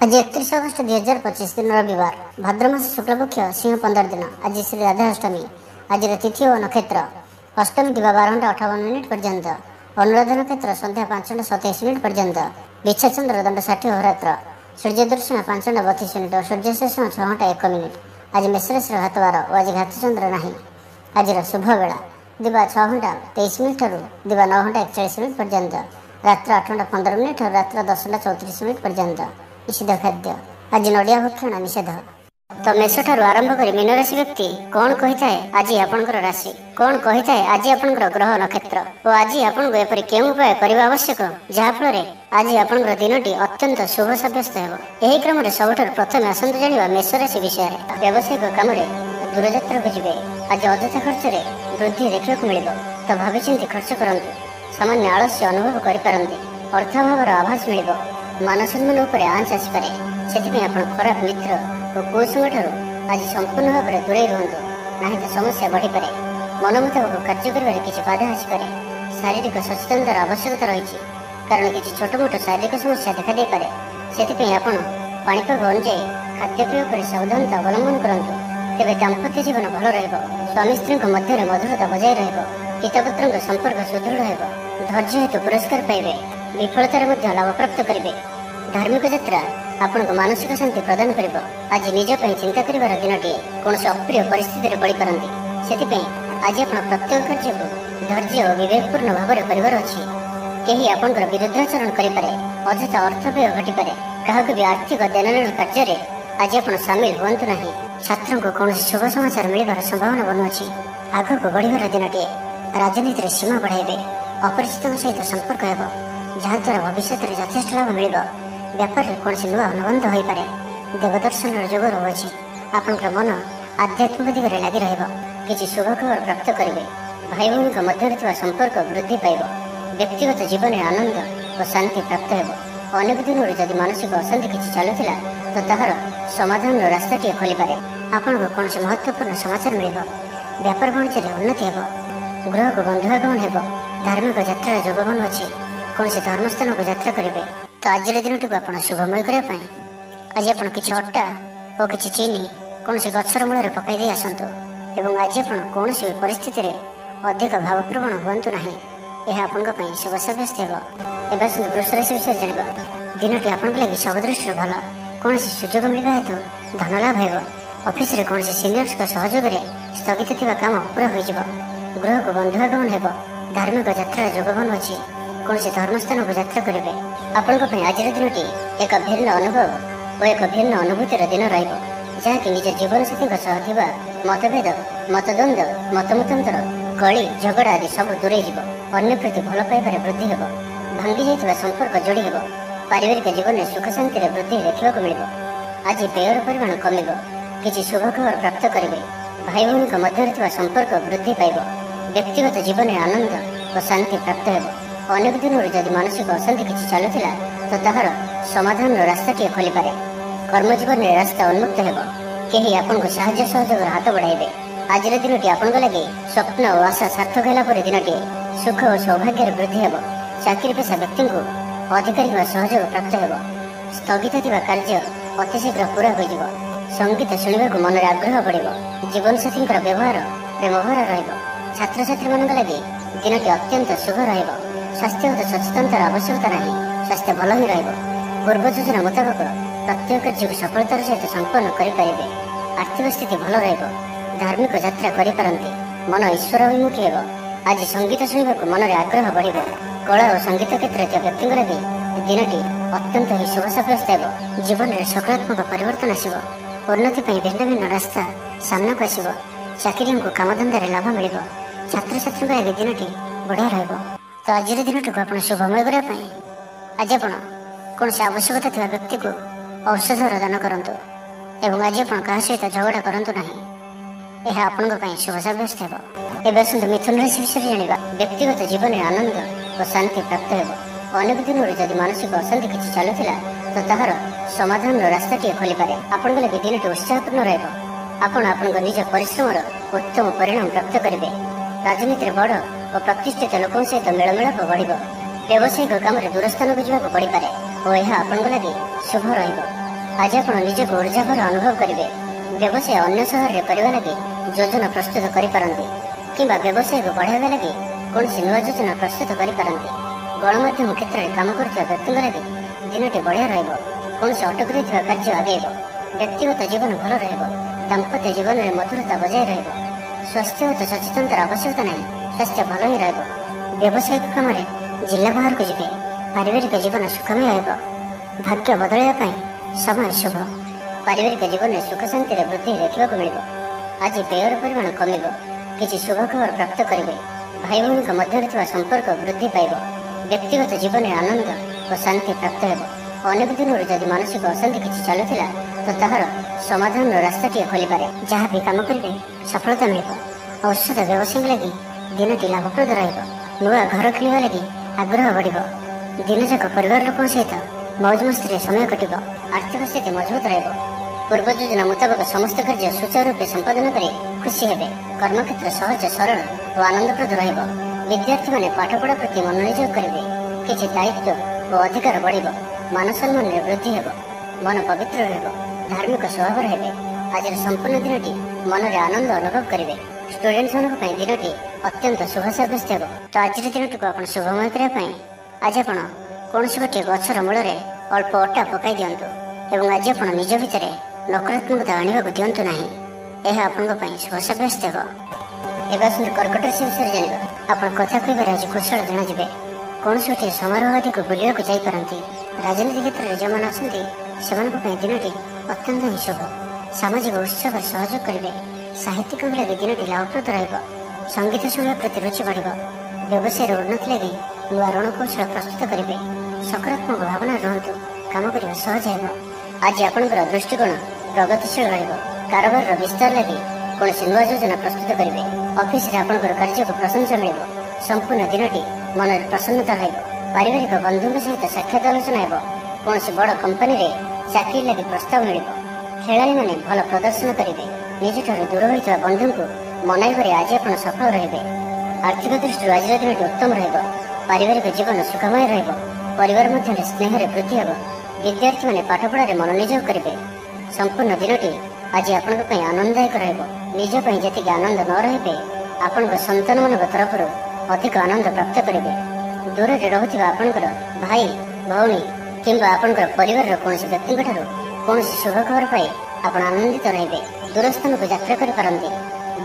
आज 31 अगस्ट 2025 दिन रविवार भाद्रमास शुक्लपक्ष सिंह 15 दिन। आज श्री राधाअष्टमी। आज तिथि और नक्षत्र अष्टमी दिवा 12:58 पर्यंत, अनुराधा नक्षत्र संध्या 5:27 पर्यंत, विच्छाचंद्र दंड 60 होरात्र, सूर्य दर्शन 5:32 और सूर्यास्त 6:01। आज मेषराशि घातवार और आज घातचंद्र नहीं। आज शुभ बेला दिवा 6:23 दिवा 9:41 पर्यंत, रात्र 8:15 और रात्र 10:34 पर्यंत। निषिद्ध खाद्य आज नड़िया भक्षण निषेध। तो मेष ठारू आरंभ कर मीन राशि व्यक्ति कौन कही थाए आज आपणकर राशि, कौन कही थाए आज आपणकर ग्रह नक्षत्र और आज आपको एपरि केउं उपाय करबा आवश्यक जाफल आज आपणकर दिनटी अत्यंत शुभ सब्यस्त हेबो। एही क्रम रे सबठारु प्रथमे आसंतु जानिबा मेष राशि विषय। व्यावसायिक काम रे दूरयात्रा को जिबे। आज अଯଥା खर्च रे वृद्धि देखा मिलिबो, तो भाविचिंती खर्च करंतु। सामान्य आलस्य अनुभव करिपारंती। अर्थाभावर आभास मिलिबो। मान सम्मान उपर आंच आसपे से खराब मित्र और कुसंग ठार आज संपूर्ण भाव में दूरे रुहतु, ना तो समस्या बढ़ी पारे। मन मुताबक कार्य कर किसी बाधा आसपे। शारीरिक सचेतनतार आवश्यकता रही, कारण किसी छोट मोट शारीरिक समस्या देखा दे पारे। से पाणीपाग अनुजाई खाद्यपेय पर सावधानता अवलंबन करूँ, तेज दाम्पत्य जीवन भल स्वामी स्त्री मध्य मधुरता बजाय पितापुत्र संपर्क सुदृढ़ हो। धैर्य हेतु पुरस्कार पाइबे, विफलतार लाभ प्राप्त करेंगे। धार्मिक यात्रा आपन को मानसिक शांति प्रदान कर। आज निजपाई चिंता कर दिनटी कौन अप्रिय परिस्थिति पड़ पारती, से आज आप प्रत्येक कार्य को धैर्य और विवेकपूर्ण भाव में कर कहीं आपंकर विरुद्धाचरण करें। अଯଥା अर्थ व्यय घटीपे। क्या भी आर्थिक देननेण कार्य आज आप सामिल हूँ ना। छात्रों को कौन शुभ समाचार मिलवार संभावना बनुअछि। आग को बढ़िबार दिनटी। राजनीति में सीमा बढ़ाइबे। अपरिचित सहित संपर्क हेब, जहाद्वारा भविष्य में यथेष लाभ मिल। व्यापार में कौन नुआ अनुबंध हो पारे। देवदर्शन जोग रही। आपंकर मन आध्यात्मिक दिगरे लगी रही। शुभ खबर प्राप्त करेंगे। भाई भौणी मध्य संपर्क वृद्धि पाइब। व्यक्तिगत जीवन में आनंद और शांति प्राप्त हो। अनेक दिन जदि मानसिक अशांति किसी चलुला तो तार समाधान रास्ता टी खोली पारे। आपन को कौन महत्वपूर्ण समाचार मिल। व्यापार वाणिज्य उन्नति हो। गृह को बंधुआगमन हो। धार्मिक यात्रा जोग बनुअछि। कौन से धर्मस्थान को यात्रा करेंगे, तो आज दिन टी आप शुभमय करने आज आप किसी अट्टा और किसी चीनी कौन से गचर मूल पकई आसतु। आज आप कौन परिस्थिति अधिक भावप्रवण हूँ ना। यह आपंपाई शुभ सब्यस्त हो। वृष राशि विषय जाना। दिनटी आप लगे सब दृष्टि भल। कौन सुजोग मिलवा हेतु धन लाभ हो। ऑफिस रे कौन सीनियर्स सहयोग में स्थगित थी काम पूरा हो। गृह को बंधुआगमन हो। धार्मिक यात्रा जोग बनुअछि। कौन से धर्मस्थान को यात्रा करेंगे। आपण आज दिनटी एक भिन्न अनुभव और एक भिन्न अनुभूतिर दिन रही, निज जीवन साथी मतभेद मतद्वंद मतमतांतर कली झगड़ा आदि सब दूरे अन्य प्रति भल पाइबार वृद्धि हो। भांगी जाइथिबा संपर्क जोड़ी हो। पारिवारिक जीवन में सुख शांति वृद्धि देखा मिल। आज व्ययर परिमाण कमिब। किसी शुभ खबर प्राप्त करेंगे। भाई भौणी मध्य संपर्क वृद्धि पाइब। व्यक्तिगत जीवन में आनंद और शांति प्राप्त हो। अनेक दिन जदि मानसिक अशांति किसी चलुला तो तार समाधान रास्ता टी खोली पारे। कर्मजीवन में रास्ता उन्मुक्त हो। कहीं आपको साहाय्य सहयोग हाथ बढ़ाइबे। आज दिनटी आप लगे स्वप्न और आशा सार्थक होगापर दिनटी सुख और सौभाग्य वृद्धि हो। चाकरी पेशा व्यक्ति को अधिकारी सहयोग प्राप्त हो। स्थगित थी कार्य अतिशीघ्र पूरा हो। संगीत शुणा मन में आग्रह बढ़। जीवन साथी व्यवहार प्रेमभरा रछात्री मान लगे दिनटी अत्यंत शुभ रही। स्वास्थ्यगत सचेतनतार आवश्यकता नहीं। स्वास्थ्य भल ही पूर्व योजना मुताबक प्रत्येक कार्य को सफलतार सहित संपन्न करेंगे। आर्थिक स्थिति भल धार्मिक यात्रा करेंगे। मन ईश्वर अभिमुखी हो। आज संगीत शुणा मन में आग्रह बढ़। कला और संगीत क्षेत्र व्यक्ति लगे दिनटी अत्यंत ही शुभ सब्यस्त हो। जीवन में सकारात्मक परिवर्तन आसब। उन्नति भिन्न भिन्न रास्ता सामना को आसब। चाकरी को कामधंदार लाभ मिल। छात्र छात्री दिनटी बढ़िया रहा। तो आज दिन टी आप शुभमय करने आज आप कौन से आवश्यकता थी व्यक्ति को औषधर दान करूँ। आज आप क्या सहित झगड़ा करूँ ना। यह आपंपाई शुभ सब्यस्त हो। एवं मिथुन राशि विषय जाना। व्यक्तिगत जीवन में आनंद और शांति प्राप्त हो। अनेक दिन जदि मानसिक अशांति किसी चलुला तो तार समाधान रास्ता टी खोली पारे। आपण लगे दिन टी उत्साहपूर्ण रहा। निज परिश्रम उत्तम परिणाम प्राप्त करेंगे। राजनीति बड़ और प्रतिष्ठित लोकों सहित मेलमिलाप बढ़। व्यावसायिक काम दूरस्थान को जावाक पड़ पारे और यह आपन लगे शुभ रही। आज आप निजक ऊर्जाभर अनुभव करेंगे। व्यवसाय अन्य सहर में करने लगे योजना प्रस्तुत करेंगे कि व्यवसाय को बढ़ावा लगे कौन नुआ योजना प्रस्तुत करेंगे। गणमाध्यम क्षेत्र में काम कर व्यक्ति लगे दिनटी बढ़िया कौन अटक रही कार्य आगे व्यक्तिगत जीवन भल दाम्पत्य जीवन में मधुरता बजाय स्वास्थ्यगत सचेतनतार आवश्यकता नहीं, स्वास्थ्य भल ही व्यवसायिक काम जिला बाहर को जी पारिवारिक जीवन सुखमय भाग्य बदलवाई समय शुभ। पारिवारिक जीवन में सुख शांति वृद्धि देखा मिल। आज व्ययर परिमाण कम किसी शुभ खबर प्राप्त करेंगे। भाई भौणी मध्य संपर्क वृद्धि पाइब। व्यक्तिगत जीवन में आनंद और शांति प्राप्त हो। अनेक दिन जदि मानसिक अशांति किसी चलुला तो तार समाधान रास्ताटी खोली पारे। जहाँ भी काम करेंगे सफलता मिल। औषध व्यवसाय लगी दिनटी लाभप्रद नुआ घर किणवा लगी आग्रह बढ़। दिन जाक परिवार लोक सहित मौज मस्ती समय कटिब। आर्थिक स्थिति मजबूत पूर्व योजना मुताबक समस्त कार्य सुचारू संपादन कर खुशी हे। कर्मक्षेत्र सहज सरल और आनंदप्रद विद्यार्थी मैंने पाठपढ़ा प्रति मनोनियोग करेंगे। किसी दायित्व और अधिकार बढ़। मान सम्मान में वृद्धि हो। मन पवित्र धार्मिक स्वभाव है। आज संपूर्ण दिन मन में आनंद अनुभव करेंगे। स्टूडेंट्स दिनटी अत्यंत शुभ सब्यस्त हो। तो आज दिन को आप शुभमय करने आज आप कौन गोटे गचर मूल अल्प अटा पकई दिंतु और आज आप निज भितर नकारात्मकता आने को दिंतु ना। यह आपण शुभ सब्यस्त हो। एवं कर्कट राशि विषय जाना आप कथा कह आज कुशल जनाजे। कौन से गोटे समारोह आदि को बुलाया जापारती। राजनीति क्षेत्र में जो मैंने अच्छा दिनटी अत्यंत ही शुभ। सामाजिक उत्सव सहयोग करेंगे। साहित्यिक लगे दिनटी लाभप्रद संगीत शुणा प्रति रुचि बढ़। व्यवसाय उन्नति लगे नुआ रणकौशल प्रस्तुत करेंगे। सकारात्मक भावना रुहतु काम करने सहज हो। आज आपंकर दृष्टिकोण प्रगतिशील कारोबार विस्तार लगे कौन नुआ योजना प्रस्तुत करेंगे। ऑफिस रे आपंकर कार्य को प्रशंसा मिल। संपूर्ण दिनटी मन में प्रसन्नता रही। पारिवारिक बंधु सहित साक्षात आलोचना हो। कौन बड़ कंपनी रे चाकरी लगे प्रस्ताव मिल। खेलाड़ी मैंने भल प्रदर्शन करेंगे। निज दूर होता बंधु को मनाइबारे आज आप सफल रहे। आर्थिक दृष्टि आज दिन उत्तम पारिवारिक जीवन सुखमय परिवार मध्य स्नेह वृद्धि हो। विद्यार्थी मैंने पाठपढ़ा मनोनियोग करेंगे। संपूर्ण दिनटी आज आपण आनंददायक निजप जी आनंद न रहे आपण संतान मान तरफ अधिक आनंद प्राप्त करेंगे। दूर में रोचा आपंकर भाई भौणी कि आपंकर परिवार कौन व्यक्ति कौन शुभ खबर पाई आप आनंदित रहे। दूरस्थान को यात्रा करपारती।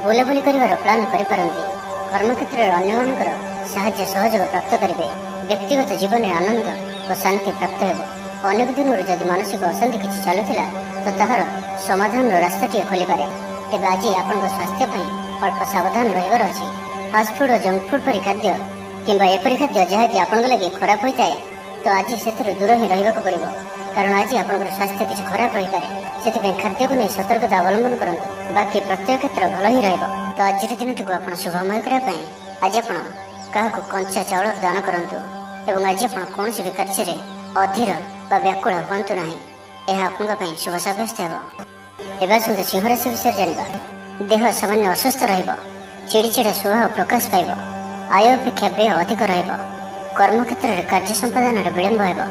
बुलाबुली कर प्लां करपारती। कर्मक्षेत्र में अन्य साहाय्य सहयोग प्राप्त करेंगे। व्यक्तिगत जीवन में आनंद और शांति प्राप्त हो। अनेक दिन जदि मानसिक अशांति किसी चलुला तो तार समाधान रास्ताटी खोली पारे। तेज आज आप स्वास्थ्य अल्प सावधान रही अच्छी। फास्टफुड और जंक फुड परी खाद्य कि एपरी खाद्य जहाँकि आप लगे खराब होता है तो आज से दूर ही रहा पड़ो। कारण आज आप स्वास्थ्य किसी खराब रही है से खाद्य को नहीं सतर्कता अवलंबन करूँ। बाकी प्रत्येक क्षेत्र भल ही रहा। तो आज दिन टी आप शुभमय करने आज आप कंचा चाउल दान करूँ। आज आप कौन भी कार्य अधीर व व्याकुल हूँ ना। यह आपंप शुभ सब्यस्त हो। एवं सिंह राशि विषय जाना देह सामान्य अस्वस्थ चिड़चिड़ा स्वभाव प्रकाश पाइब। आय अपेक्षा व्यय अधिक कर्मक्षेत्र में कार्य संपादन विलंब हो।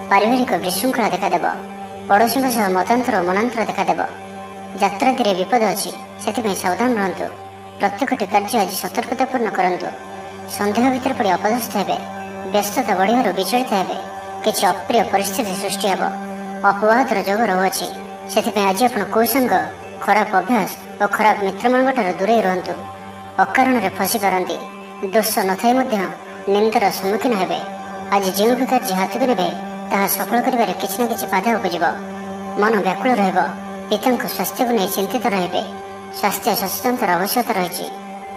पारिवारिक विशृंखला देखादेव। पड़ोशी मतांतर मनांतर देखादेव। यात्रादि विपद अच्छी से सावधान रुहतु। प्रत्येकटी कार्य आज सतर्कतापूर्ण करूँ। सन्देह भितर पड़ अपदस्थ हे। व्यस्तता बढ़िया विचलित हे। किसी अप्रिय परिस्थिति सृष्टि हे। अपवादर जोग रोचे से आज आप कुसंग खराब अभ्यास और खराब मित्र मान दूरे रुहतु। अकारण फसी पारती। दोष न थाई निंदार सम्मुखीन हे। आज जो भी कार्य हाथ को ने सफल कर किसी न कि बाधा उपज। मन व्याकुल पिता स्वास्थ्य को नहीं चिंतित रहे। स्वास्थ्य सचेतनतार आवश्यकता रही।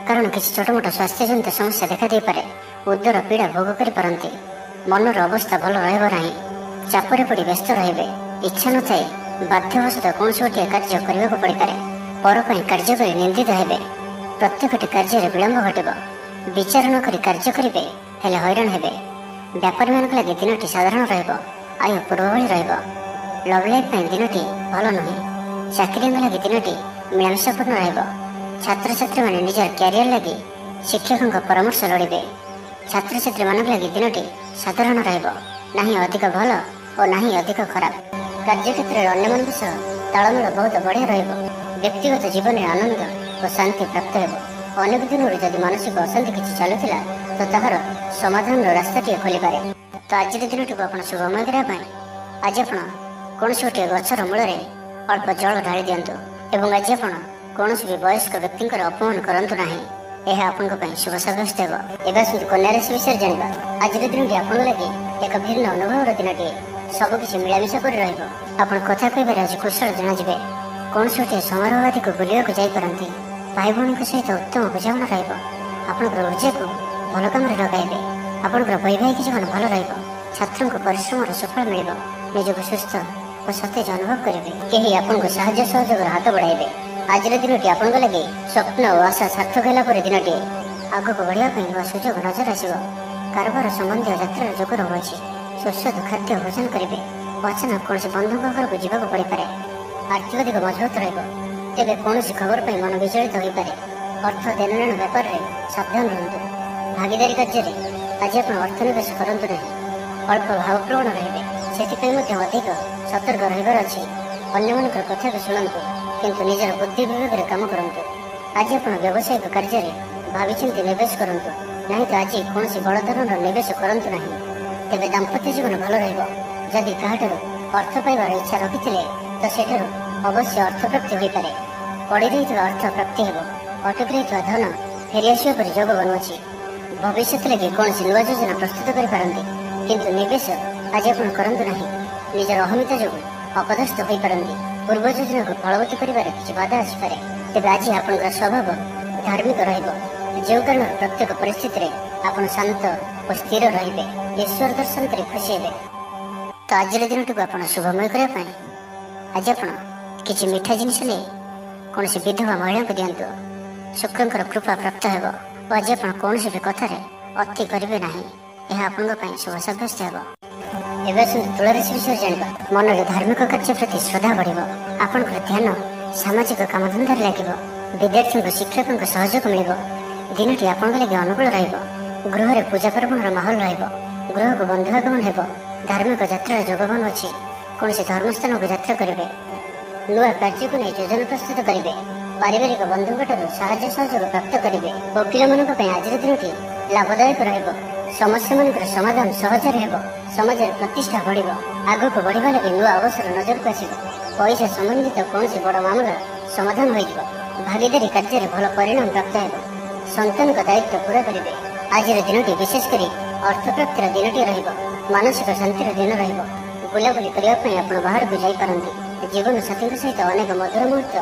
कारण किसी छोट मोट स्वास्थ्य जनित समस्या देखा दे पारे। उदर पीड़ा भोग करपारती। मनर अवस्था भल रही। चापरे पड़ व्यस्त रहे। इच्छा न थाए बाध्यवशतः कौन गोटे कार्य करने को पड़ पारे। पर कार्य कर निंदित हे। प्रत्येकटी कार्य विलंब घटब। विचार न कर कार्य करेंगे हेले हैरान हे। व्यापारी मान लगे दिनटी साधारण आय पूर्वभली लव लाइफ दिनटी भल नुहे। चाकरी लगे दिनटी मिलामिशापूर्ण छात्र छात्री मैंने निजर क्यारियर लगे शिक्षकों परामर्श लोड़े। छात्र छात्री मान लगे दिनटी साधारण ना अधिक भल और ना अधिक खराब। କାର୍ଯ୍ୟକ୍ଷେତ୍ରରେ ଅନ୍ୟମାନଙ୍କ ସହ ତାଳମେଳ ବହୁତ ବଢ଼ିଆ ରହିବ। ବ୍ୟକ୍ତିଗତ ଜୀବନରେ ଆନନ୍ଦ ଓ ଶାନ୍ତି ପ୍ରାପ୍ତ ହେବ। ଅନେକ ଦିନରୁ ଯଦି ମାନସିକ ଅଶାନ୍ତି କିଛି ଚାଲୁଥିଲା ତ ତାହାର ସମାଧାନର ରାସ୍ତାଟିଏ ଖୋଲିପାରେ। ତ ଆଜିର ଦିନଟିକୁ ଆପଣ ଶୁଭମୟ କରିବା ପାଇଁ ଆଜି ଆପଣ କୌଣସି ଗୋଟିଏ ଗଛର ମୂଳରେ ଅଳ୍ପ ଜଳ ଢାଳି ଦିଅନ୍ତୁ ଏବଂ ଆଜି ଆପଣ କୌଣସି ବି ବୟସ୍କ ବ୍ୟକ୍ତିଙ୍କର ଅପମାନ କରନ୍ତୁ ନାହିଁ। ଏହା ଆପଣଙ୍କ ପାଇଁ ଶୁଭ ସାବ୍ୟସ୍ତ ହେବ। ଏବେ ଆସନ୍ତୁ କନ୍ୟା ରାଶି ବିଷୟରେ ଜାଣିବା। ଆଜିର ଦିନଟି ଆପଣଙ୍କ ଲାଗି ଏକ ଭିନ୍ନ ଅନୁଭବର ଦିନଟିଏ। ସବୁକିଛି ମିଳାମିଶା କରି ରହିବ। ଆପଣ କଥା କହିବାରେ ଆଜି କୁଶଳ ଜଣାଯିବେ। କୌଣସି ଗୋଟିଏ ସମାରୋହ ଆଦିକୁ ବୁଲିବାକୁ ଯାଇପାରନ୍ତି। ଭାଇ ଭଉଣୀଙ୍କ ସହିତ ଉତ୍ତମ ବୁଝାମଣା ରହିବ। ଆପଣଙ୍କର ଉର୍ଜାକୁ ଭଲ କାମରେ ଲଗାଇବେ। ଆପଣଙ୍କର ବୈବାହିକ ଜୀବନ ଭଲ ରହିବ। ଛାତ୍ରଙ୍କ ପରିଶ୍ରମର ସୁଫଳ ମିଳିବ। ନିଜକୁ ସୁସ୍ଥ ଓ ସତେଜ ଅନୁଭବ କରିବେ। କେହି ଆପଣଙ୍କୁ ସାହାଯ୍ୟ ସହଯୋଗର ହାତ ବଢ଼ାଇବେ। ଆଜିର ଦିନଟି ଆପଣଙ୍କ ଲାଗି ସ୍ୱପ୍ନ ଓ ଆଶା ସାର୍ଥକ ହେଲା ପରେ ଦିନଟିଏ। ଆଗକୁ ବଢ଼ିବା ପାଇଁ ନୂଆ ସୁଯୋଗ ନଜର ଆସିବ। କାରବାର ସମ୍ବନ୍ଧୀୟ ଯାତ୍ରାର ଯୋଗ ରହୁଅଛି। ସୁସ୍ୱାଦୁ ଖାଦ୍ୟ ଭୋଜନ କରିବେ। ଅଚାନକ କୌଣସି ବନ୍ଧୁଙ୍କ ଘରକୁ ଯିବାକୁ ପଡ଼ିପାରେ। ଆର୍ଥିକ ଦିଗ ମଜବୁତ ରହିବ। ତେବେ କୌଣସି ଖବର ପାଇଁ ମନ ବିଚଳିତ ହୋଇପାରେ। ଅର୍ଥ ଦେଣନେଣ ବ୍ୟାପାରରେ ସାବଧାନ ରୁହନ୍ତୁ। ଭାଗିଦାରୀ କାର୍ଯ୍ୟରେ ଆଜି ଆପଣ ଅର୍ଥ ନିବେଶ କରନ୍ତୁ ନାହିଁ। ଅଳ୍ପ ଭାବପ୍ରବଣ ରହିବେ। ସେଥିପାଇଁ ମଧ୍ୟ ଅଧିକ ସତର୍କ ରହିବାର ଅଛି। ଅନ୍ୟମାନଙ୍କର କଥାକୁ ଶୁଣନ୍ତୁ କିନ୍ତୁ ନିଜର ବୁଦ୍ଧି ବିବେକରେ କାମ କରନ୍ତୁ। ଆଜି ଆପଣ ବ୍ୟବସାୟିକ କାର୍ଯ୍ୟରେ ଭାବିଚିନ୍ତି ନିବେଶ କରନ୍ତୁ। ନାହିଁ ତ ଆଜି କୌଣସି ବଡ଼ ଧରଣର ନିବେଶ କରନ୍ତୁ ନାହିଁ। ତେବେ ଦାମ୍ପତ୍ୟ ଜୀବନ ଭଲ ରହିବ। ଯଦି କାହାଠାରୁ ଅର୍ଥ ପାଇବାର ଇଚ୍ଛା ରଖିଥିଲେ ତ ସେଠାରୁ ଅବଶ୍ୟ ଅର୍ଥପ୍ରାପ୍ତି ହୋଇପାରେ। ପଡ଼ି ରହିଥିବା ଅର୍ଥ ପ୍ରାପ୍ତି ହେବ। ଅଟକି ରହିଥିବା ଧନ ଫେରିଆସିବା ପରି ଯୋଗ ବନୁଅଛି। ଭବିଷ୍ୟତ ଲାଗି କୌଣସି ନୂଆ ଯୋଜନା ପ୍ରସ୍ତୁତ କରିପାରନ୍ତି କିନ୍ତୁ ନିବେଶ ଆଜି ଆପଣ କରନ୍ତୁ ନାହିଁ। ନିଜର ଅହମିତା ଯୋଗୁଁ ଅପଦସ୍ଥ ହୋଇପାରନ୍ତି। ପୂର୍ବ ଯୋଜନାକୁ ଫଳବତୀ କରିବାରେ କିଛି ବାଧା ଆସିପାରେ। ତେବେ ଆଜି ଆପଣଙ୍କର ସ୍ୱଭାବ ଧାର୍ମିକ ରହିବ। ଯେଉଁ କାରଣରୁ ପ୍ରତ୍ୟେକ ପରିସ୍ଥିତିରେ ଆପଣ ଶାନ୍ତ ଓ ସ୍ଥିର ରହିବେ। ଈଶ୍ୱର ଦର୍ଶନ କରି ଖୁସି ହେବେ। ତ ଆଜିର ଦିନଟିକୁ ଆପଣ ଶୁଭମୟ କରିବା ପାଇଁ ଆଜି ଆପଣ କିଛି ମିଠା ଜିନିଷ ନେଇ କୌଣସି ବିଧବା ମହିଳାଙ୍କୁ ଦିଅନ୍ତୁ। ଶୁକ୍ରଙ୍କର କୃପା ପ୍ରାପ୍ତ ହେବ ଓ ଆଜି ଆପଣ କୌଣସି ବି କଥାରେ ଅତି କରିବେ ନାହିଁ। ଏହା ଆପଣଙ୍କ ପାଇଁ ଶୁଭ ସାବ୍ୟସ୍ତ ହେବ। ଏବେ ଆସନ୍ତୁ ତୁଳା ରାଶି ବିଷୟରେ ଜାଣିବା। ମନରେ ଧାର୍ମିକ କାର୍ଯ୍ୟ ପ୍ରତି ଶ୍ରଦ୍ଧା ବଢ଼ିବ। ଆପଣଙ୍କର ଧ୍ୟାନ ସାମାଜିକ କାମଧନ୍ଦାରେ ଲାଗିବ। ବିଦ୍ୟାର୍ଥୀଙ୍କୁ ଶିକ୍ଷକଙ୍କ ସହଯୋଗ ମିଳିବ। ଦିନଟି ଆପଣଙ୍କ ଲାଗି ଅନୁକୂଳ ରହିବ। ଗୃହରେ ପୂଜା ପର୍ବର ମାହୋଲ ରହିବ। ଗୃହକୁ ବନ୍ଧୁ ଆଗମନ ହେବ। ଧାର୍ମିକ ଯାତ୍ରାର ଯୋଗମାନ ଅଛି। କୌଣସି ଧର୍ମସ୍ଥାନକୁ ଯାତ୍ରା କରିବେ। ନୂଆ କାର୍ଯ୍ୟକୁ ନେଇ ଯୋଜନା ପ୍ରସ୍ତୁତ କରିବେ। ପାରିବାରିକ ବନ୍ଧୁଙ୍କଠାରୁ ସାହାଯ୍ୟ ସହଯୋଗ ପ୍ରାପ୍ତ କରିବେ। ଓକିଲମାନଙ୍କ ପାଇଁ ଆଜିର ଦିନଟି ଲାଭଦାୟକ ରହିବ। ସମସ୍ୟାମାନଙ୍କର ସମାଧାନ ସହଜରେ ହେବ। ସମାଜରେ ପ୍ରତିଷ୍ଠା ବଢ଼ିବ। ଆଗକୁ ବଢ଼ିବା ଲାଗି ନୂଆ ଅବସର ନଜରକୁ ଆସିବ। ପଇସା ସମ୍ବନ୍ଧିତ କୌଣସି ବଡ଼ ମାମଲା ସମାଧାନ ହୋଇଯିବ। ଭାଗିଦାରୀ କାର୍ଯ୍ୟରେ ଭଲ ପରିଣାମ ପ୍ରାପ୍ତ ହେବ। ସନ୍ତାନଙ୍କ ଦାୟିତ୍ୱ ପୁରା କରିବେ। ଆଜିର ଦିନଟି ବିଶେଷ କରି ଅର୍ଥପ୍ରାପ୍ତିର ଦିନଟିଏ ରହିବ। ମାନସିକ ଶାନ୍ତିର ଦିନ ରହିବ। ବୁଲାବୁଲି କରିବା ପାଇଁ ଆପଣ ବାହାରକୁ ଯାଇପାରନ୍ତି। ଜୀବନ ସାଥୀଙ୍କ ସହିତ ଅନେକ ମଧୁର ମୁହୂର୍ତ୍ତ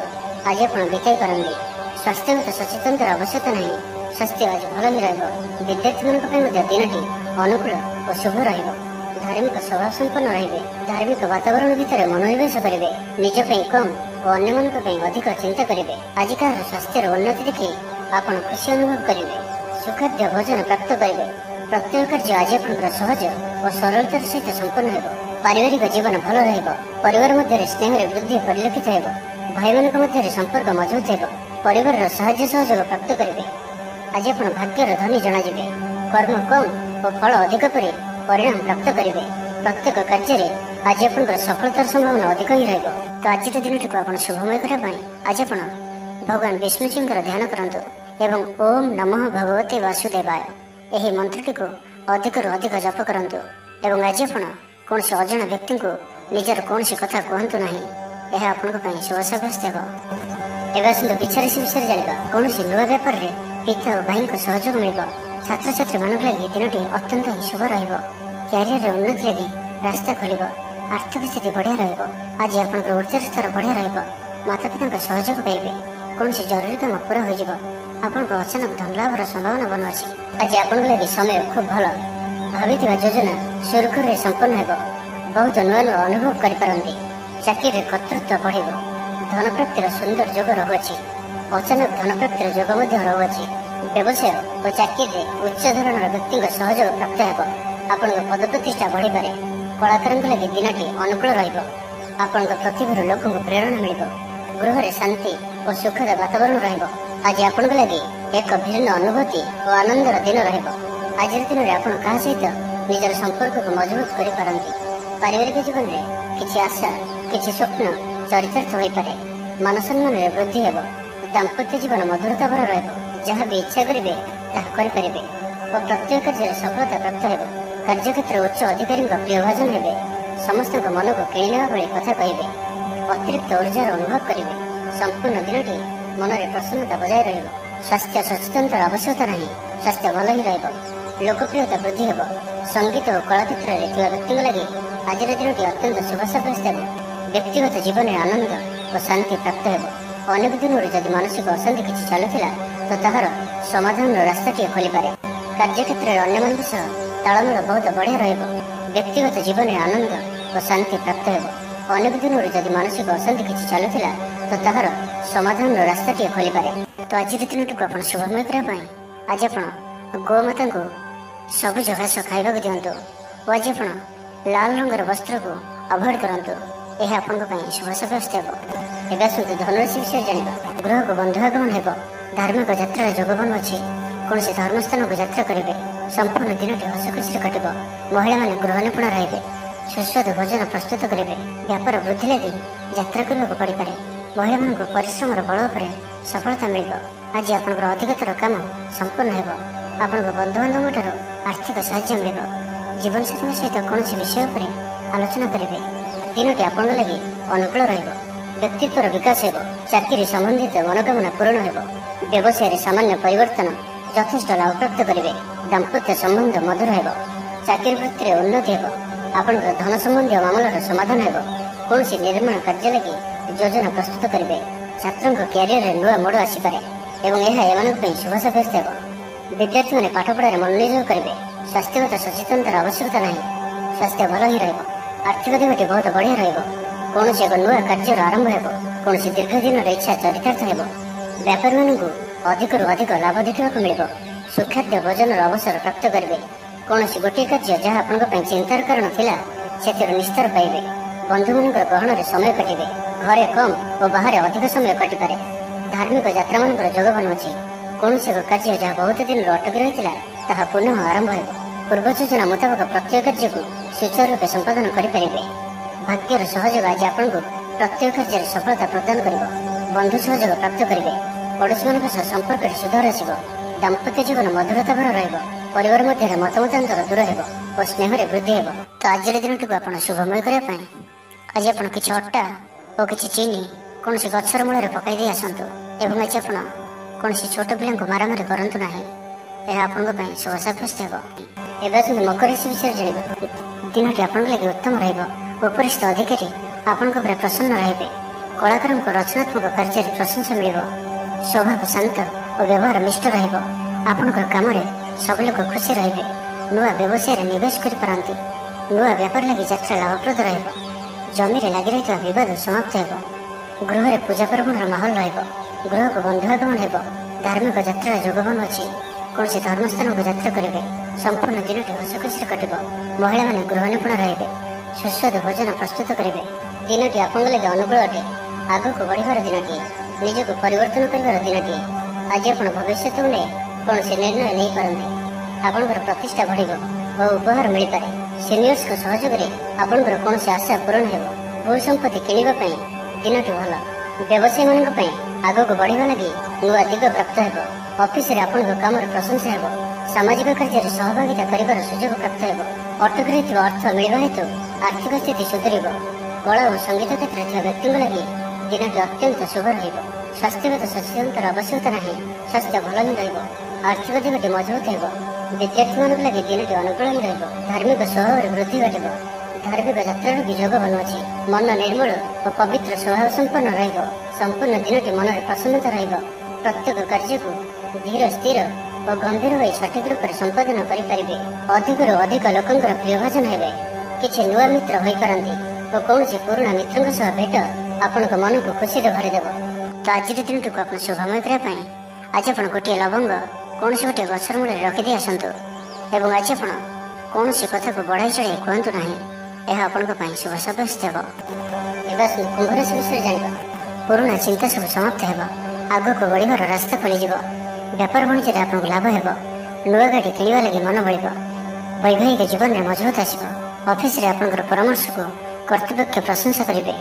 ଆଜି ଆପଣ ବିତାଇ ପାରନ୍ତି। ସ୍ୱାସ୍ଥ୍ୟଗତ ସଚେତନତାର ଆବଶ୍ୟକତା ନାହିଁ। ସ୍ୱାସ୍ଥ୍ୟ ଆଜି ଭଲ ହିଁ ରହିବ। ବିଦ୍ୟାର୍ଥୀମାନଙ୍କ ପାଇଁ ମଧ୍ୟ ଦିନଟି ଅନୁକୂଳ ଓ ଶୁଭ ରହିବ। ଧାର୍ମିକ ସ୍ୱଭାବ ସମ୍ପନ୍ନ ରହିବେ। ଧାର୍ମିକ ବାତାବରଣ ଭିତରେ ମନୋନିବେଶ କରିବେ। ନିଜ ପାଇଁ କମ୍ ଓ ଅନ୍ୟମାନଙ୍କ ପାଇଁ ଅଧିକ ଚିନ୍ତା କରିବେ। ଆଜି କାହାର ସ୍ୱାସ୍ଥ୍ୟର ଉନ୍ନତି ଦେଖି ଆପଣ ଖୁସି ଅନୁଭବ କରିବେ। ସୁଖାଦ୍ୟ ଭୋଜନ ପ୍ରାପ୍ତ କରିବେ। ପ୍ରତ୍ୟେକ କାର୍ଯ୍ୟ ଆଜି ଆପଣଙ୍କର ସହଜ ଓ ସରଳତାର ସହିତ ସମ୍ପନ୍ନ ହେବ। ପାରିବାରିକ ଜୀବନ ଭଲ ରହିବ। ପରିବାର ମଧ୍ୟରେ ସ୍ନେହରେ ବୃଦ୍ଧି ପରିଲକ୍ଷିତ ହେବ। ଭାଇମାନଙ୍କ ମଧ୍ୟରେ ସମ୍ପର୍କ ମଜବୁତ ହେବ। ପରିବାରର ସାହାଯ୍ୟ ସହଯୋଗ ପ୍ରାପ୍ତ କରିବେ। ଆଜି ଆପଣ ଭାଗ୍ୟର ଧନୀ ଜଣାଯିବେ। କର୍ମ କମ୍ ଓ ଫଳ ଅଧିକ କରି ପରିଣାମ ପ୍ରାପ୍ତ କରିବେ। ପ୍ରତ୍ୟେକ କାର୍ଯ୍ୟରେ ଆଜି ଆପଣଙ୍କର ସଫଳତାର ସମ୍ଭାବନା ଅଧିକ ହିଁ ରହିବ। ତ ଆଜିର ଦିନଟିକୁ ଆପଣ ଶୁଭମୟ କରିବା ପାଇଁ ଆଜି ଆପଣ ଭଗବାନ ବିଷ୍ଣୁଜୀଙ୍କର ଧ୍ୟାନ କରନ୍ତୁ ଏବଂ ଓମ୍ ନମଃ ଭଗବତେ ବାସୁଦେବାୟ ଏହି ମନ୍ତ୍ରଟିକୁ ଅଧିକରୁ ଅଧିକ ଜପ କରନ୍ତୁ। ଏବଂ ଆଜି ଆପଣ କୌଣସି ଅଜଣା ବ୍ୟକ୍ତିଙ୍କୁ ନିଜର କୌଣସି କଥା କୁହନ୍ତୁ ନାହିଁ। ଏହା ଆପଣଙ୍କ ପାଇଁ ଶୁଭ ସାବ୍ୟସ୍ତ ହେବ। ଏବେ ଆସନ୍ତୁ ବିଚାରାଶି ବିଷୟରେ ଜାଣିବା। କୌଣସି ନୂଆ ବ୍ୟାପାରରେ ପିତା ଓ ଭାଇଙ୍କ ସହଯୋଗ ମିଳିବ। ଛାତ୍ରଛାତ୍ରୀମାନଙ୍କ ଲାଗି ଦିନଟି ଅତ୍ୟନ୍ତ ହିଁ ଶୁଭ ରହିବ। କ୍ୟାରିୟରରେ ଉନ୍ନତି ଲାଗି ରାସ୍ତା ଖୋଲିବ। ଆର୍ଥିକ ସ୍ଥିତି ବଢ଼ିଆ ରହିବ। ଆଜି ଆପଣଙ୍କର ଉର୍ଜାର ସ୍ତର ବଢ଼ିଆ ରହିବ। ମାତାପିତାଙ୍କ ସହଯୋଗ ପାଇବେ। କୌଣସି ଜରୁରୀ କାମ ପୁରା ହୋଇଯିବ। ଆପଣଙ୍କ ଅଚାନକ ଧନ ଲାଭର ସମ୍ଭାବନା ବନୁଅଛି। ଆଜି ଆପଣଙ୍କ ଲାଗି ସମୟ ଖୁବ୍ ଭଲ। ଭାବିଥିବା ଯୋଜନା ସୁରୁଖୁରୁରେ ସମ୍ପନ୍ନ ହେବ। ବହୁତ ନୂଆ ନୂଆ ଅନୁଭବ କରିପାରନ୍ତି। ଚାକିରିରେ କର୍ତ୍ତୃତ୍ୱ ବଢ଼ିବ। ଧନପ୍ରାପ୍ତିର ସୁନ୍ଦର ଯୋଗ ରହୁଅଛି। ଅଚାନକ ଧନପ୍ରାପ୍ତିର ଯୋଗ ମଧ୍ୟ ରହୁଅଛି। ବ୍ୟବସାୟ ଓ ଚାକିରିରେ ଉଚ୍ଚ ଧରଣର ବ୍ୟକ୍ତିଙ୍କ ସହଯୋଗ ପ୍ରାପ୍ତ ହେବ। ଆପଣଙ୍କ ପଦପ୍ରତିଷ୍ଠା ବଢ଼ିପାରେ। କଳାକାରଙ୍କ ଲାଗି ଦିନଟି ଅନୁକୂଳ ରହିବ। ଆପଣଙ୍କ ପ୍ରତିଭାରୁ ଲୋକଙ୍କୁ ପ୍ରେରଣା ମିଳିବ। ଗୃହରେ ଶାନ୍ତି ଓ ସୁଖଦ ବାତାବରଣ ରହିବ। ଆଜି ଆପଣଙ୍କ ଲାଗି ଏକ ଭିନ୍ନ ଅନୁଭୂତି ଓ ଆନନ୍ଦର ଦିନ ରହିବ। ଆଜିର ଦିନରେ ଆପଣ କାହା ସହିତ ନିଜର ସମ୍ପର୍କକୁ ମଜବୁତ କରିପାରନ୍ତି। ପାରିବାରିକ ଜୀବନରେ କିଛି ଆଶା କିଛି ସ୍ୱପ୍ନ ଚରିତାର୍ଥ ହୋଇପାରେ। ମାନ ସମ୍ମାନରେ ବୃଦ୍ଧି ହେବ। ଦାମ୍ପତ୍ୟ ଜୀବନ ମଧୁରତା ଭରା ରହିବ। ଯାହା ବି ଇଚ୍ଛା କରିବେ ତାହା କରିପାରିବେ ଓ ପ୍ରତ୍ୟେକ କାର୍ଯ୍ୟରେ ସଫଳତା ପ୍ରାପ୍ତ ହେବ। କାର୍ଯ୍ୟକ୍ଷେତ୍ର ଉଚ୍ଚ ଅଧିକାରୀଙ୍କ ପ୍ରିୟଭାଜନ ହେବେ। ସମସ୍ତଙ୍କ ମନକୁ କିଣିନେବା ଭଳି କଥା କହିବେ। ଅତିରିକ୍ତ ଉର୍ଜାର ଅନୁଭବ କରିବେ। ସମ୍ପୂର୍ଣ୍ଣ ଦିନଟି ମନରେ ପ୍ରସନ୍ନତା ବଜାୟ ରହିବ। ସ୍ୱାସ୍ଥ୍ୟ ସଚେତନତାର ଆବଶ୍ୟକତା ନାହିଁ। ସ୍ୱାସ୍ଥ୍ୟ ଭଲ ହିଁ ରହିବ। ଲୋକପ୍ରିୟତା ବୃଦ୍ଧି ହେବ। ସଙ୍ଗୀତ ଓ କଳା କ୍ଷେତ୍ରରେ ଥିବା ବ୍ୟକ୍ତିଙ୍କ ଲାଗି ଆଜିର ଦିନଟି ଅତ୍ୟନ୍ତ ଶୁଭ ସାବ୍ୟସ୍ତ ହେବ। ବ୍ୟକ୍ତିଗତ ଜୀବନରେ ଆନନ୍ଦ ଓ ଶାନ୍ତି ପ୍ରାପ୍ତ ହେବ। ଅନେକ ଦିନରୁ ଯଦି ମାନସିକ ଅଶାନ୍ତି କିଛି ଚାଲୁଥିଲା ତ ତାହାର ସମାଧାନର ରାସ୍ତାଟିଏ ଖୋଲିପାରେ। କାର୍ଯ୍ୟକ୍ଷେତ୍ରରେ ଅନ୍ୟମାନଙ୍କ ସହ ତାଳମେଳ ବହୁତ ବଢ଼ିଆ ରହିବ। ବ୍ୟକ୍ତିଗତ ଜୀବନରେ ଆନନ୍ଦ ଓ ଶାନ୍ତି ପ୍ରାପ୍ତ ହେବ। ଅନେକ ଦିନରୁ ଯଦି ମାନସିକ ଅଶାନ୍ତି କିଛି ଚାଲୁଥିଲା ତ ତାହାର ସମାଧାନର ରାସ୍ତାଟିଏ ଖୋଲିପାରେ। ତ ଆଜିର ଦିନଟିକୁ ଆପଣ ଶୁଭମୟ କରିବା ପାଇଁ ଆଜି ଆପଣ ଗୋମାତାଙ୍କୁ ସବୁଜ ଘାସ ଖାଇବାକୁ ଦିଅନ୍ତୁ ଓ ଆଜି ଆପଣ ଲାଲ ରଙ୍ଗର ବସ୍ତ୍ରକୁ ଆଭଏଡ୍ କରନ୍ତୁ। ଏହା ଆପଣଙ୍କ ପାଇଁ ଶୁଭ ସାବ୍ୟସ୍ତ ହେବ। ଏବେ ଆସନ୍ତୁ ଧନୁରାଶି ବିଷୟରେ ଜାଣିବା। ଗୃହକୁ ବନ୍ଧୁ ଆଗମନ ହେବ। ଧାର୍ମିକ ଯାତ୍ରାର ଯୋଗବନ ଅଛି। କୌଣସି ଧର୍ମସ୍ଥାନକୁ ଯାତ୍ରା କରିବେ। ସମ୍ପୂର୍ଣ୍ଣ ଦିନଟି ହସ ଖୁସିରେ କଟିବ। ମହିଳାମାନେ ଗୃହ ନିପୁଣ ରହିବେ। ସୁସ୍ୱାଦୁ ଭୋଜନ ପ୍ରସ୍ତୁତ କରିବେ। ବ୍ୟାପାର ବୃଦ୍ଧି ଲାଗି ଯାତ୍ରା କରିବାକୁ ପଡ଼ିପାରେ। ମହିଳାମାନଙ୍କୁ ପରିଶ୍ରମର ବଳ ଉପରେ ସଫଳତା ମିଳିବ। ଆଜି ଆପଣଙ୍କର ଅଧିକତର କାମ ସମ୍ପୂର୍ଣ୍ଣ ହେବ। ଆପଣଙ୍କ ବନ୍ଧୁବାନ୍ଧବଙ୍କ ଠାରୁ ଆର୍ଥିକ ସାହାଯ୍ୟ ମିଳିବ। ଜୀବନସାଥୀଙ୍କ ସହିତ କୌଣସି ବିଷୟ ଉପରେ ଆଲୋଚନା କରିବେ। ଦିନଟି ଆପଣଙ୍କ ଲାଗି ଅନୁକୂଳ ରହିବ। ବ୍ୟକ୍ତିତ୍ୱର ବିକାଶ ହେବ। ଚାକିରି ସମ୍ବନ୍ଧିତ ମନୋକାମନା ପୂରଣ ହେବ। ବ୍ୟବସାୟରେ ସାମାନ୍ୟ ପରିବର୍ତ୍ତନ ଯଥେଷ୍ଟ ଲାଭ ପ୍ରାପ୍ତ କରିବେ। ଦାମ୍ପତ୍ୟ ସମ୍ବନ୍ଧ ମଧୁର ହେବ। ଚାକିରି ବୃତ୍ତିରେ ଉନ୍ନତି ହେବ। ଆପଣଙ୍କର ଧନ ସମ୍ବନ୍ଧୀୟ ମାମଲାର ସମାଧାନ ହେବ। କୌଣସି ନିର୍ମାଣ କାର୍ଯ୍ୟ ଲାଗି ଯୋଜନା ପ୍ରସ୍ତୁତ କରିବେ। ଛାତ୍ରଙ୍କ କ୍ୟାରିୟରରେ ନୂଆ ମୋଡ଼ ଆସିପାରେ ଏବଂ ଏହା ଏମାନଙ୍କ ପାଇଁ ଶୁଭ ସାବ୍ୟସ୍ତ ହେବ। ବିଦ୍ୟାର୍ଥୀମାନେ ପାଠପଢ଼ାରେ ମନୋନିଯୋଗ କରିବେ। ସ୍ୱାସ୍ଥ୍ୟଗତ ସଚେତନତାର ଆବଶ୍ୟକତା ନାହିଁ। ସ୍ୱାସ୍ଥ୍ୟ ଭଲ ହିଁ ରହିବ। ଆର୍ଥିକ ଦିଗଟି ବହୁତ ବଢ଼ିଆ ରହିବ। କୌଣସି ଏକ ନୂଆ କାର୍ଯ୍ୟର ଆରମ୍ଭ ହେବ। କୌଣସି ଦୀର୍ଘ ଦିନର ଇଚ୍ଛା ଚରିତାର୍ଥ ହେବ। ବ୍ୟାପାରୀମାନଙ୍କୁ ଅଧିକରୁ ଅଧିକ ଲାଭ ଦେଖିବାକୁ ମିଳିବ। ସୁଖାଦ୍ୟ ଭୋଜନର ଅବସର ପ୍ରାପ୍ତ କରିବେ। କୌଣସି ଗୋଟିଏ କାର୍ଯ୍ୟ ଯାହା ଆପଣଙ୍କ ପାଇଁ ଚିନ୍ତାର କାରଣ ଥିଲା ସେଥିରୁ ନିସ୍ତାର ପାଇବେ। ବନ୍ଧୁମାନଙ୍କର ଗହଣରେ ସମୟ କାଟିବେ। ଘରେ କମ୍ ଓ ବାହାରେ ଅଧିକ ସମୟ କାଟିପାରେ। ଧାର୍ମିକ ଯାତ୍ରାମାନଙ୍କର ଯୋଗବନ ଅଛି। କୌଣସି ଏକ କାର୍ଯ୍ୟ ଯାହା ବହୁତ ଦିନରୁ ଅଟକି ରହିଥିଲା ତାହା ପୁନଃ ଆରମ୍ଭ ହେବ। ପୂର୍ବ ଯୋଜନା ମୁତାବକ ପ୍ରତ୍ୟେକ କାର୍ଯ୍ୟକୁ ସୁଚାରୁ ରୂପେ ସମ୍ପାଦନ କରିପାରିବେ। ଭାଗ୍ୟର ସହଯୋଗ ଆଜି ଆପଣଙ୍କୁ ପ୍ରତ୍ୟେକ କାର୍ଯ୍ୟରେ ସଫଳତା ପ୍ରଦାନ କରିବ। ବନ୍ଧୁ ସହଯୋଗ ପ୍ରାପ୍ତ କରିବେ। ପଡ଼ୋଶୀମାନଙ୍କ ସହ ସମ୍ପର୍କରେ ସୁଧାର ଆସିବ। ଦାମ୍ପତ୍ୟ ଜୀବନ ମଧୁରତା ଭରା ରହିବ। ପରିବାର ମଧ୍ୟରେ ମତମତାନ୍ତର ଦୂର ହେବ ଓ ସ୍ନେହରେ ବୃଦ୍ଧି ହେବ। ତ ଆଜିର ଦିନଟିକୁ ଆପଣ ଶୁଭମୟ କରିବା ପାଇଁ ଆଜି ଆପଣ କିଛି ଅଟା ଓ କିଛି ଚିନି କୌଣସି ଗଛର ମୂଳରେ ପକାଇ ଦେଇ ଆସନ୍ତୁ ଏବଂ ଆଜି ଆପଣ କୌଣସି ଛୋଟ ପିଲାଙ୍କୁ ମାରାମାରି କରନ୍ତୁ ନାହିଁ। ଏହା ଆପଣଙ୍କ ପାଇଁ ଶୁଭ ସାବ୍ୟସ୍ତ ହେବ। ଏବେ ଆସନ୍ତୁ ମକର ରାଶି ବିଷୟରେ ଜାଣିବା। ଦିନଟି ଆପଣଙ୍କ ଲାଗି ଉତ୍ତମ ରହିବ। ଉପରିସ୍ଥ ଅଧିକାରୀ ଆପଣଙ୍କ ଉପରେ ପ୍ରସନ୍ନ ରହିବେ। କଳାକାରଙ୍କ ରଚନାତ୍ମକ କାର୍ଯ୍ୟରେ ପ୍ରଶଂସା ମିଳିବ। ସ୍ୱଭାବ ଶାନ୍ତ ଓ ବ୍ୟବହାର ମିଷ୍ଟ ରହିବ। ଆପଣଙ୍କର କାମରେ ସବୁ ଲୋକ ଖୁସି ରହିବେ। ନୂଆ ବ୍ୟବସାୟରେ ନିବେଶ କରିପାରନ୍ତି। ନୂଆ ବ୍ୟାପାର ଲାଗି ଯାତ୍ରା ଲାଭପ୍ରଦ ରହିବ। ଜମିରେ ଲାଗି ରହିଥିବା ବିବାଦ ସମାପ୍ତ ହେବ। ଗୃହରେ ପୂଜା ପର୍ବର ମାହୋଲ ରହିବ। ଗୃହକୁ ବନ୍ଧୁ ଆଗମନ ହେବ। ଧାର୍ମିକ ଯାତ୍ରାର ଯୋଗବନ ଅଛି। କୌଣସି ଧର୍ମସ୍ଥାନକୁ ଯାତ୍ରା କରିବେ। ସମ୍ପୂର୍ଣ୍ଣ ଦିନଟି ହସ ଖୁସିରେ କଟିବ। ମହିଳାମାନେ ଗୃହ ନିପୁଣ ରହିବେ। ସୁସ୍ୱାଦୁ ଭୋଜନ ପ୍ରସ୍ତୁତ କରିବେ। ଦିନଟି ଆପଣଙ୍କ ଲାଗି ଅନୁକୂଳ ଅଟେ। ଆଗକୁ ବଢ଼ିବାର ଦିନଟିଏ। ନିଜକୁ ପରିବର୍ତ୍ତନ କରିବାର ଦିନଟିଏ। ଆଜି ଆପଣ ଭବିଷ୍ୟତକୁ ନେଇ କୌଣସି ନିର୍ଣ୍ଣୟ ନେଇପାରନ୍ତି। ଆପଣଙ୍କର ପ୍ରତିଷ୍ଠା ବଢ଼ିବ ଓ ଉପହାର ମିଳିପାରେ। ସିନିୟର୍ସଙ୍କ ସହଯୋଗରେ ଆପଣଙ୍କର କୌଣସି ଆଶା ପୂରଣ ହେବ। ଭୂ ସମ୍ପତ୍ତି କିଣିବା ପାଇଁ ଦିନଟି ଭଲ। ବ୍ୟବସାୟୀମାନଙ୍କ ପାଇଁ ଆଗକୁ ବଢ଼ିବା ଲାଗି ନୂଆ ଦିଗ ପ୍ରାପ୍ତ ହେବ। ଅଫିସରେ ଆପଣଙ୍କ କାମର ପ୍ରଶଂସା ହେବ। ସାମାଜିକ କାର୍ଯ୍ୟରେ ସହଭାଗିତା କରିବାର ସୁଯୋଗ ପ୍ରାପ୍ତ ହେବ। ଅଟକି ରହିଥିବା ଅର୍ଥ ମିଳିବା ହେତୁ ଆର୍ଥିକ ସ୍ଥିତି ସୁଧୁରିବ। କଳା ଓ ସଙ୍ଗୀତ କ୍ଷେତ୍ରରେ ଥିବା ବ୍ୟକ୍ତିଙ୍କ ଲାଗି ଦିନଟି ଅତ୍ୟନ୍ତ ଶୁଭ ରହିବ। ସ୍ୱାସ୍ଥ୍ୟଗତ ସଚେତନତାର ଆବଶ୍ୟକତା ନାହିଁ। ସ୍ୱାସ୍ଥ୍ୟ ଭଲ ହିଁ ରହିବ। ଆର୍ଥିକ ଦିଗଟି ମଜବୁତ ହେବ। ବିଦ୍ୟାର୍ଥୀମାନଙ୍କ ଲାଗି ଦିନଟି ଅନୁକୂଳ ହିଁ ରହିବ। ଧାର୍ମିକ ସ୍ୱଭାବରେ ବୃଦ୍ଧି ଘଟିବ। ଧାର୍ମିକ ଯାତ୍ରାର ବି ଯୋଗବନ ଅଛି। ମନ ନିର୍ମଳ ଓ ପବିତ୍ର ସ୍ୱଭାବ ସମ୍ପନ୍ନ ରହିବ। ସମ୍ପୂର୍ଣ୍ଣ ଦିନଟି ମନରେ ପ୍ରସନ୍ନତା ରହିବ। ପ୍ରତ୍ୟେକ କାର୍ଯ୍ୟକୁ ଧୀର ସ୍ଥିର ଓ ଗମ୍ଭୀର ହୋଇ ସଠିକ ରୂପରେ ସମ୍ପାଦନ କରିପାରିବେ। ଅଧିକରୁ ଅଧିକ ଲୋକଙ୍କର ପ୍ରିୟଭାଜନ ହେବେ। କିଛି ନୂଆ ମିତ୍ର ହୋଇପାରନ୍ତି ଓ କୌଣସି ପୁରୁଣା ମିତ୍ରଙ୍କ ସହ ଭେଟ ଆପଣଙ୍କ ମନକୁ ଖୁସିରେ ଭରିଦେବ। ତ ଆଜିର ଦିନଟିକୁ ଆପଣ ଶୁଭମୟ କରିବା ପାଇଁ ଆଜି ଆପଣ ଗୋଟିଏ ଲବଙ୍ଗ କୌଣସି ଗୋଟିଏ ଗଛର ମୂଳରେ ରଖିଦେଇ ଆସନ୍ତୁ ଏବଂ ଆଜି ଆପଣ କୌଣସି କଥାକୁ ବଢ଼ାଇ ଚଢ଼ାଇ କୁହନ୍ତୁ ନାହିଁ। ଏହା ଆପଣଙ୍କ ପାଇଁ ଶୁଭ ସାବ୍ୟସ୍ତ ହେବ। ଏବେ ଆସନ୍ତୁ କୁମ୍ଭ ରାଶି ବିଷୟରେ ଜାଣିବା। ପୁରୁଣା ଚିନ୍ତା ସବୁ ସମାପ୍ତ ହେବ। ଆଗକୁ ବଢ଼ିବାର ରାସ୍ତା ଖୋଲିଯିବ। ବ୍ୟାପାର ବାଣିଜ୍ୟରେ ଆପଣଙ୍କୁ ଲାଭ ହେବ। ନୂଆ ଗାଡ଼ି କିଣିବା ଲାଗି ମନ ବଳିବ। ବୈବାହିକ ଜୀବନରେ ମଜବୁତ ଆସିବ। ଅଫିସରେ ଆପଣଙ୍କର ପରାମର୍ଶକୁ କର୍ତ୍ତୃପକ୍ଷ ପ୍ରଶଂସା କରିବେ।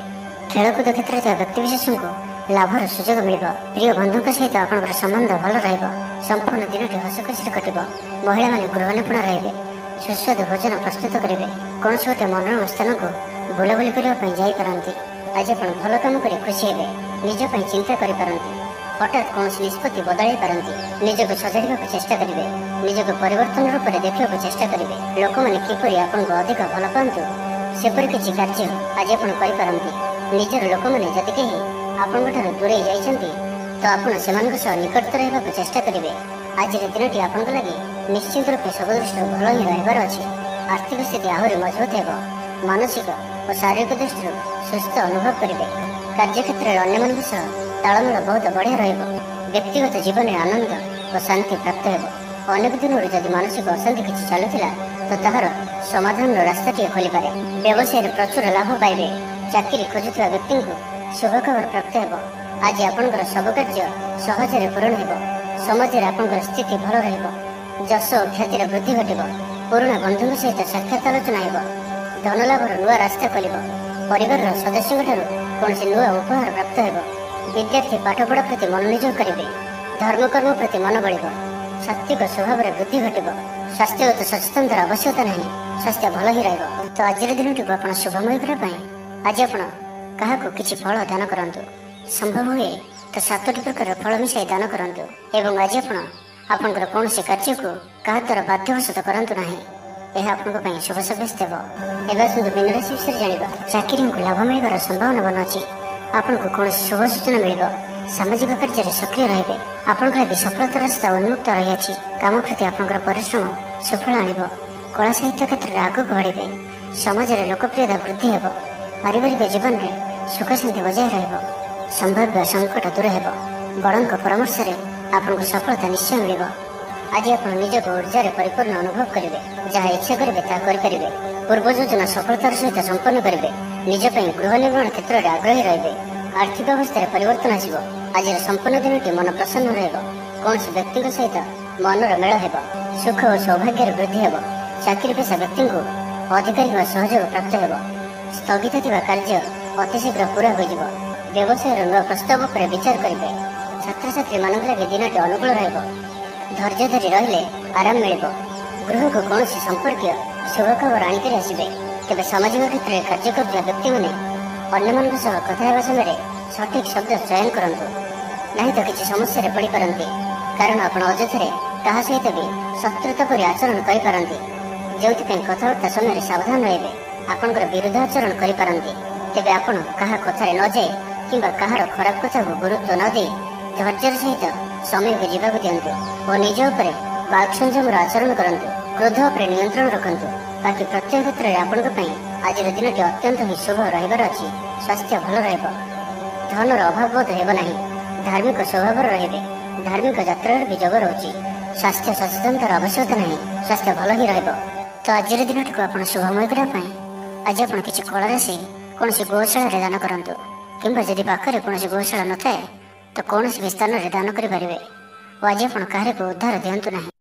ଖେଳକୁଦ କ୍ଷେତ୍ରରେ ଥିବା ବ୍ୟକ୍ତିବିଶେଷଙ୍କୁ ଲାଭର ସୁଯୋଗ ମିଳିବ। ପ୍ରିୟ ବନ୍ଧୁଙ୍କ ସହିତ ଆପଣଙ୍କର ସମ୍ବନ୍ଧ ଭଲ ରହିବ। ସମ୍ପୂର୍ଣ୍ଣ ଦିନଟି ହସଖୁସିରେ କଟିବ। ମହିଳାମାନେ ଗୃହ ନିପୁଣ ରହିବେ। ସୁସ୍ୱାଦୁ ଭୋଜନ ପ୍ରସ୍ତୁତ କରିବେ। କୌଣସି ଗୋଟିଏ ମନୋରମ ସ୍ଥାନକୁ ବୁଲାବୁଲି କରିବା ପାଇଁ ଯାଇପାରନ୍ତି। ଆଜି ଆପଣ ଭଲ କାମ କରି ଖୁସି ହେବେ। ନିଜ ପାଇଁ ଚିନ୍ତା କରିପାରନ୍ତି। ହଠାତ୍ କୌଣସି ନିଷ୍ପତ୍ତି ବଦଳାଇ ପାରନ୍ତି। ନିଜକୁ ସଜାଡ଼ିବାକୁ ଚେଷ୍ଟା କରିବେ। ନିଜକୁ ପରିବର୍ତ୍ତନ ରୂପରେ ଦେଖିବାକୁ ଚେଷ୍ଟା କରିବେ। ଲୋକମାନେ କିପରି ଆପଣଙ୍କୁ ଅଧିକ ଭଲ ପାଆନ୍ତୁ ସେପରି କିଛି କାର୍ଯ୍ୟ ଆଜି ଆପଣ କରିପାରନ୍ତି। ନିଜର ଲୋକମାନେ ଯଦି କେହି ଆପଣଙ୍କଠାରୁ ଦୂରେଇ ଯାଇଛନ୍ତି ତ ଆପଣ ସେମାନଙ୍କ ସହ ନିକଟତର ହେବାକୁ ଚେଷ୍ଟା କରିବେ। ଆଜିର ଦିନଟି ଆପଣଙ୍କ ଲାଗି ନିଶ୍ଚିତ ରୂପେ ସବୁ ଦୃଷ୍ଟିରୁ ଭଲ ହିଁ ରହିବାର ଅଛି। ଆର୍ଥିକ ସ୍ଥିତି ଆହୁରି ମଜବୁତ ହେବ। ମାନସିକ ଓ ଶାରୀରିକ ଦୃଷ୍ଟିରୁ ସୁସ୍ଥ ଅନୁଭବ କରିବେ। କାର୍ଯ୍ୟକ୍ଷେତ୍ରରେ ଅନ୍ୟମାନଙ୍କ ସହ ତାଳମେଳ ବହୁତ ବଢ଼ିଆ ରହିବ। ବ୍ୟକ୍ତିଗତ ଜୀବନରେ ଆନନ୍ଦ ଓ ଶାନ୍ତି ପ୍ରାପ୍ତ ହେବ। ଅନେକ ଦିନରୁ ଯଦି ମାନସିକ ଅଶାନ୍ତି କିଛି ଚାଲୁଥିଲା ତ ତାହାର ସମାଧାନର ରାସ୍ତାଟିଏ ଖୋଲିପାରେ। ବ୍ୟବସାୟରେ ପ୍ରଚୁର ଲାଭ ପାଇବେ। ଚାକିରି ଖୋଜୁଥିବା ବ୍ୟକ୍ତିଙ୍କୁ ଶୁଭ ଖବର ପ୍ରାପ୍ତ ହେବ। ଆଜି ଆପଣଙ୍କର ସବୁ କାର୍ଯ୍ୟ ସହଜରେ ପୂରଣ ହେବ। ସମାଜରେ ଆପଣଙ୍କର ସ୍ଥିତି ଭଲ ରହିବ। ଯଶ ଓ ଖ୍ୟାତିର ବୃଦ୍ଧି ଘଟିବ। ପୁରୁଣା ବନ୍ଧୁଙ୍କ ସହିତ ସାକ୍ଷାତ ଆଲୋଚନା ହେବ। ଧନଲାଭର ନୂଆ ରାସ୍ତା ଖୋଲିବ। ପରିବାରର ସଦସ୍ୟଙ୍କଠାରୁ କୌଣସି ନୂଆ ଉପହାର ପ୍ରାପ୍ତ ହେବ। ବିଦ୍ୟାର୍ଥୀ ପାଠପଢ଼ା ପ୍ରତି ମନୋନିଯୋଗ କରିବେ। ଧର୍ମକର୍ମ ପ୍ରତି ମନ ବଳିବ। ସାତ୍ତ୍ୱିକ ସ୍ୱଭାବରେ ବୃଦ୍ଧି ଘଟିବ। ସ୍ୱାସ୍ଥ୍ୟଗତ ସଚେତନତାର ଆବଶ୍ୟକତା ନାହିଁ। ସ୍ୱାସ୍ଥ୍ୟ ଭଲ ହିଁ ରହିବ। ତ ଆଜିର ଦିନଟିକୁ ଆପଣ ଶୁଭମୟ କରିବା ପାଇଁ ଆଜି ଆପଣ କାହାକୁ କିଛି ଫଳ ଦାନ କରନ୍ତୁ। ସମ୍ଭବ ହୁଏ ତ 7ଟି ପ୍ରକାର ଫଳ ମିଶାଇ ଦାନ କରନ୍ତୁ। ଏବଂ ଆଜି ଆପଣ ଆପଣଙ୍କର କୌଣସି କାର୍ଯ୍ୟକୁ କାହା ଦ୍ୱାରା ବାଧ୍ୟବଶତଃ କରନ୍ତୁ ନାହିଁ। ଏହା ଆପଣଙ୍କ ପାଇଁ ଶୁଭ ସାବ୍ୟସ୍ତ ହେବ। ଏବେ ଆସନ୍ତୁ ମୀନ ରାଶି ବିଷୟରେ ଜାଣିବା। ଚାକିରିଙ୍କୁ ଲାଭ ମିଳିବାର ସମ୍ଭାବନା ବନ ଅଛି। ଆପଣଙ୍କୁ କୌଣସି ଶୁଭ ସୂଚନା ମିଳିବ। ସାମାଜିକ କାର୍ଯ୍ୟରେ ସକ୍ରିୟ ରହିବେ। ଆପଣଙ୍କ ଲାଗି ସଫଳତାର ରାସ୍ତା ଉନ୍ମୁକ୍ତ ରହିଅଛି। କାମ ପ୍ରତି ଆପଣଙ୍କର ପରିଶ୍ରମ ସୁଫଳ ଆଣିବ। କଳା ସାହିତ୍ୟ କ୍ଷେତ୍ରରେ ଆଗକୁ ବଢ଼ିବେ। ସମାଜରେ ଲୋକପ୍ରିୟତା ବୃଦ୍ଧି ହେବ। ପାରିବାରିକ ଜୀବନରେ ସୁଖ ଶାନ୍ତି ବଜାୟ ରହିବ। ସମ୍ଭାବ୍ୟ ସଙ୍କଟ ଦୂର ହେବ। ବଡ଼ଙ୍କ ପରାମର୍ଶରେ ଆପଣଙ୍କୁ ସଫଳତା ନିଶ୍ଚୟ ମିଳିବ। ଆଜି ଆପଣ ନିଜକୁ ଉର୍ଜାରେ ପରିପୂର୍ଣ୍ଣ ଅନୁଭବ କରିବେ। ଯାହା ଇଚ୍ଛା କରିବେ ତାହା କରିପାରିବେ। ପୂର୍ବ ଯୋଜନା ସଫଳତାର ସହିତ ସମ୍ପନ୍ନ କରିବେ। ନିଜ ପାଇଁ ଗୃହ ନିର୍ମାଣ କ୍ଷେତ୍ରରେ ଆଗ୍ରହୀ ରହିବେ। ଆର୍ଥିକ ଅବସ୍ଥାରେ ପରିବର୍ତ୍ତନ ଆସିବ। ଆଜିର ସମ୍ପୂର୍ଣ୍ଣ ଦିନଟି ମନ ପ୍ରସନ୍ନ ରହିବ। କୌଣସି ବ୍ୟକ୍ତିଙ୍କ ସହିତ ମନର ମେଳ ହେବ। ସୁଖ ଓ ସୌଭାଗ୍ୟର ବୃଦ୍ଧି ହେବ। ଚାକିରି ପେଶା ବ୍ୟକ୍ତିଙ୍କୁ ଅଧିକାରୀଙ୍କ ସହଯୋଗ ପ୍ରାପ୍ତ ହେବ। ସ୍ଥଗିତ ଥିବା କାର୍ଯ୍ୟ ଅତି ଶୀଘ୍ର ପୂରା ହୋଇଯିବ। ବ୍ୟବସାୟର ନୂଆ ପ୍ରସ୍ତାବ ଉପରେ ବିଚାର କରିବେ। ଛାତ୍ରଛାତ୍ରୀମାନଙ୍କ ଲାଗି ଦିନଟି ଅନୁକୂଳ ରହିବ। ଧୈର୍ଯ୍ୟ ଧରି ରହିଲେ ଆରାମ ମିଳିବ। ଗୃହକୁ କୌଣସି ସମ୍ପର୍କୀୟ ଶୁଭ ଖବର ଆଣିକରି ଆସିବେ। ତେବେ ସାମାଜିକ କ୍ଷେତ୍ରରେ କାର୍ଯ୍ୟ କରୁଥିବା ବ୍ୟକ୍ତିମାନେ ଅନ୍ୟମାନଙ୍କ ସହ କଥା ହେବା ସମୟରେ ସଠିକ୍ ଶବ୍ଦ ଚୟନ କରନ୍ତୁ। ନାହିଁ ତ କିଛି ସମସ୍ୟାରେ ପଡ଼ିପାରନ୍ତି। କାରଣ ଆପଣ ଅଯଥାରେ କାହା ସହିତ ବି ଶତ୍ରୁତା ପରି ଆଚରଣ କରିପାରନ୍ତି। ଯେଉଁଥିପାଇଁ କଥାବାର୍ତ୍ତା ସମୟରେ ସାବଧାନ ରହିବେ। ଆପଣଙ୍କର ବିରୁଦ୍ଧ ଆଚରଣ କରିପାରନ୍ତି। ତେବେ ଆପଣ କାହା କଥାରେ ନ ଯାଇ କିମ୍ବା କାହାର ଖରାପ କଥାକୁ ଗୁରୁତ୍ୱ ନ ଦେଇ ଧୈର୍ଯ୍ୟର ସହିତ ସମୟକୁ ଯିବାକୁ ଦିଅନ୍ତୁ ଓ ନିଜ ଉପରେ ବାକ୍ ସଂଯମର ଆଚରଣ କରନ୍ତୁ। କ୍ରୋଧ ଉପରେ ନିୟନ୍ତ୍ରଣ ରଖନ୍ତୁ। ବାକି ପ୍ରତ୍ୟେକ କ୍ଷେତ୍ରରେ ଆପଣଙ୍କ ପାଇଁ ଆଜିର ଦିନଟି ଅତ୍ୟନ୍ତ ହିଁ ଶୁଭ ରହିବାର ଅଛି। ସ୍ୱାସ୍ଥ୍ୟ ଭଲ ରହିବ। ଧନର ଅଭାବ ବୋଧ ହେବ ନାହିଁ। ଧାର୍ମିକ ସ୍ୱଭାବର ରହିବେ। ଧାର୍ମିକ ଯାତ୍ରାର ବି ଯୋଗ ରହୁଛି। ସ୍ୱାସ୍ଥ୍ୟ ସଚେତନତାର ଆବଶ୍ୟକତା ନାହିଁ। ସ୍ୱାସ୍ଥ୍ୟ ଭଲ ହିଁ ରହିବ। ତ ଆଜିର ଦିନଟିକୁ ଆପଣ ଶୁଭମୟ କରିବା ପାଇଁ ଆଜି ଆପଣ କିଛି କଳା ରାଶି କୌଣସି ଗୋଶାଳାରେ ଦାନ କରନ୍ତୁ। କିମ୍ବା ଯଦି ପାଖରେ କୌଣସି ଗୋଶାଳା ନଥାଏ ତ କୌଣସି ବି ସ୍ଥାନରେ ଦାନ କରିପାରିବେ। ଓ ଆଜି ଆପଣ କାହାରିକୁ ଉଦ୍ଧାର ଦିଅନ୍ତୁ ନାହିଁ।